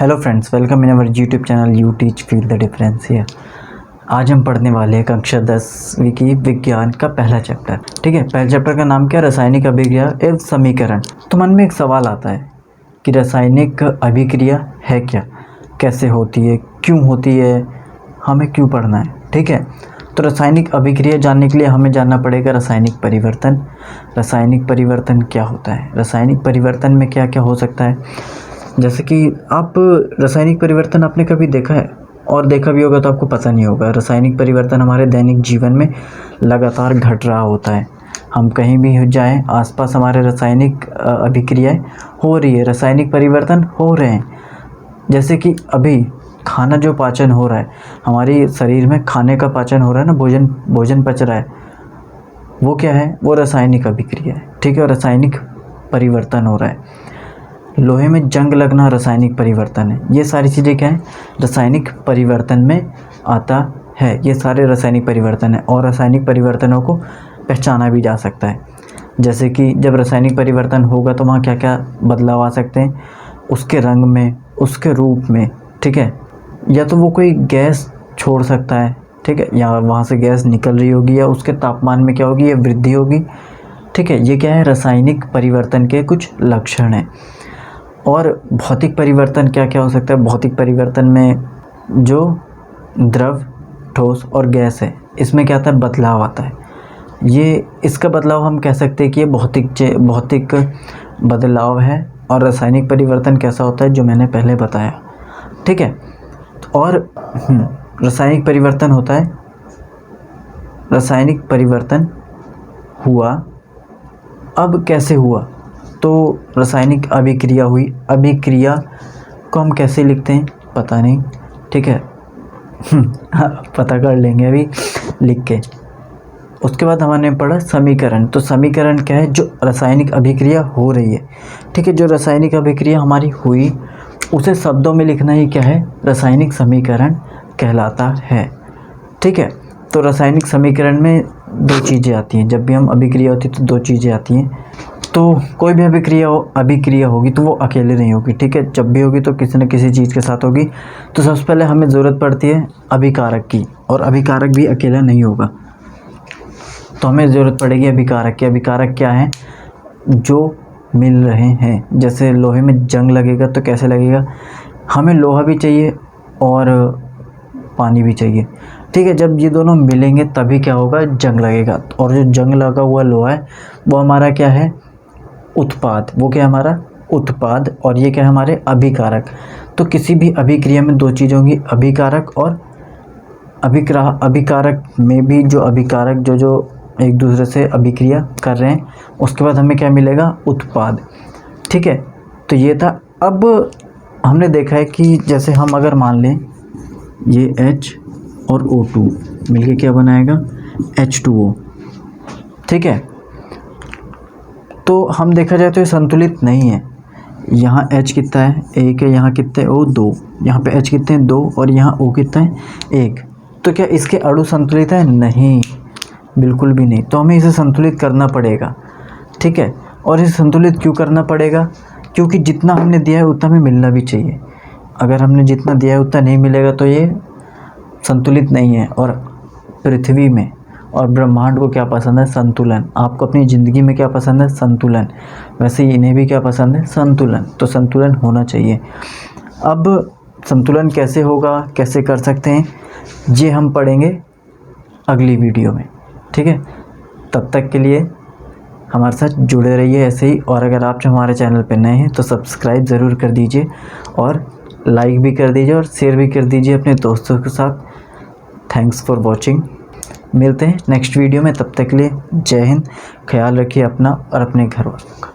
Hello friends, welcome in our YouTube channel you teach feel the difference here. आज हम पढ़ने वाले हैं कक्षा 10वीं की विज्ञान का पहला चैप्टर। ठीक है, पहले चैप्टर का नाम क्या है? रासायनिक अभिक्रिया एवं समीकरण। तो मन में एक सवाल आता है कि रासायनिक अभिक्रिया है क्या, कैसे होती है, क्यों होती है, हमें क्यों पढ़ना है। ठीक है, तो रासायनिक अभिक्रिया जानने के लिए हमें जानना पड़ेगा रासायनिक परिवर्तन। रासायनिक परिवर्तन क्या होता है, रासायनिक परिवर्तन में क्या क्या हो सकता है। जैसे कि आप रासायनिक परिवर्तन आपने कभी देखा है, और देखा भी होगा तो आपको पता नहीं होगा। रासायनिक परिवर्तन हमारे दैनिक जीवन में लगातार घट रहा होता है। हम कहीं भी जाएं, आसपास हमारे रासायनिक अभिक्रियाएं हो रही है, रासायनिक परिवर्तन हो रहे हैं। जैसे कि अभी खाना जो पाचन हो रहा है, हमारी शरीर में खाने का पाचन हो रहा है ना, भोजन पच रहा है, वो क्या है? वो रासायनिक अभिक्रिया है। ठीक है, रासायनिक परिवर्तन हो रहा है। लोहे में जंग लगना रासायनिक परिवर्तन है। ये सारी चीज़ें क्या है? रासायनिक परिवर्तन में आता है। ये सारे रासायनिक परिवर्तन है, और रासायनिक परिवर्तनों को पहचाना भी जा सकता है। जैसे कि जब रासायनिक परिवर्तन होगा तो वहाँ क्या क्या बदलाव आ सकते हैं, उसके रंग में, उसके रूप में। ठीक है, या तो वो कोई गैस छोड़ सकता है, ठीक है, या वहाँ से गैस निकल रही होगी, या उसके तापमान में क्या होगी, या वृद्धि होगी। ठीक है, ये क्या है? रासायनिक परिवर्तन के कुछ लक्षण हैं। और भौतिक परिवर्तन क्या क्या हो सकता है? भौतिक परिवर्तन में जो द्रव, ठोस और गैस है, इसमें क्या आता है? बदलाव आता है। ये इसका बदलाव हम कह सकते हैं कि ये भौतिक बदलाव है। और रासायनिक परिवर्तन कैसा होता है, जो मैंने पहले बताया। ठीक है, और रासायनिक परिवर्तन होता है, रासायनिक परिवर्तन हुआ, अब कैसे हुआ? तो रासायनिक अभिक्रिया हुई। अभिक्रिया को हम कैसे लिखते हैं पता नहीं, ठीक है पता कर लेंगे अभी लिख के। उसके बाद हमने पढ़ा समीकरण। तो समीकरण क्या है? जो रासायनिक अभिक्रिया हो रही है। ठीक है, जो रासायनिक अभिक्रिया हमारी हुई, उसे शब्दों में लिखना ही क्या है? रासायनिक समीकरण कहलाता है। ठीक है, तो रासायनिक समीकरण में दो चीज़ें आती हैं। जब भी हम अभिक्रिया होती है तो दो चीज़ें आती हैं। तो कोई भी अभिक्रिया होगी तो वो अकेले नहीं होगी। ठीक है, जब भी होगी तो किसी न किसी चीज़ के साथ होगी। तो सबसे पहले हमें ज़रूरत पड़ती है अभिकारक की, और अभिकारक भी अकेला नहीं होगा। तो हमें ज़रूरत पड़ेगी अभिकारक की। अभिकारक क्या है? जो मिल रहे हैं। जैसे लोहे में जंग लगेगा तो कैसे लगेगा? हमें लोहा भी चाहिए और पानी भी चाहिए। ठीक है, जब ये दोनों मिलेंगे तभी क्या होगा? जंग लगेगा। और जो जंग लगा हुआ लोहा है वो हमारा क्या है? उत्पाद। वो क्या है? हमारा उत्पाद। और ये क्या है? हमारे अभिकारक। तो किसी भी अभिक्रिया में दो चीज़ होंगी, अभिकारक और अभिकारक में भी जो अभिकारक जो एक दूसरे से अभिक्रिया कर रहे हैं, उसके बाद हमें क्या मिलेगा? उत्पाद। ठीक है, तो ये था। अब हमने देखा है कि जैसे हम अगर मान लें ये H और O2 मिलके क्या बनाएगा? H2O। ठीक है, तो हम देखा जाए तो ये संतुलित नहीं है। यहाँ H कितना है? 1 है। यहाँ कितने? O 2। यहाँ पे H कितने हैं? 2। और यहाँ O कितना है? 1। तो क्या इसके अणु संतुलित है? नहीं, बिल्कुल भी नहीं। तो हमें इसे संतुलित करना पड़ेगा। ठीक है, और इसे संतुलित क्यों करना पड़ेगा? क्योंकि जितना हमने दिया है उतना हमें मिलना भी चाहिए। अगर हमने जितना दिया है उतना नहीं मिलेगा तो ये संतुलित नहीं है। और पृथ्वी में और ब्रह्मांड को क्या पसंद है? संतुलन। आपको अपनी ज़िंदगी में क्या पसंद है? संतुलन। वैसे इन्हें भी क्या पसंद है? संतुलन। तो संतुलन होना चाहिए। अब संतुलन कैसे होगा, कैसे कर सकते हैं, ये हम पढ़ेंगे अगली वीडियो में। ठीक है, तब तक के लिए हमारे साथ जुड़े रहिए ऐसे ही। और अगर आप जो हमारे चैनल पर नए हैं तो सब्सक्राइब ज़रूर कर दीजिए, और लाइक भी कर दीजिए, और शेयर भी कर दीजिए अपने दोस्तों के साथ। Thanks for watching. मिलते हैं नेक्स्ट वीडियो में, तब तक के लिए जय हिंद। ख्याल रखिए अपना और अपने घर वालों का।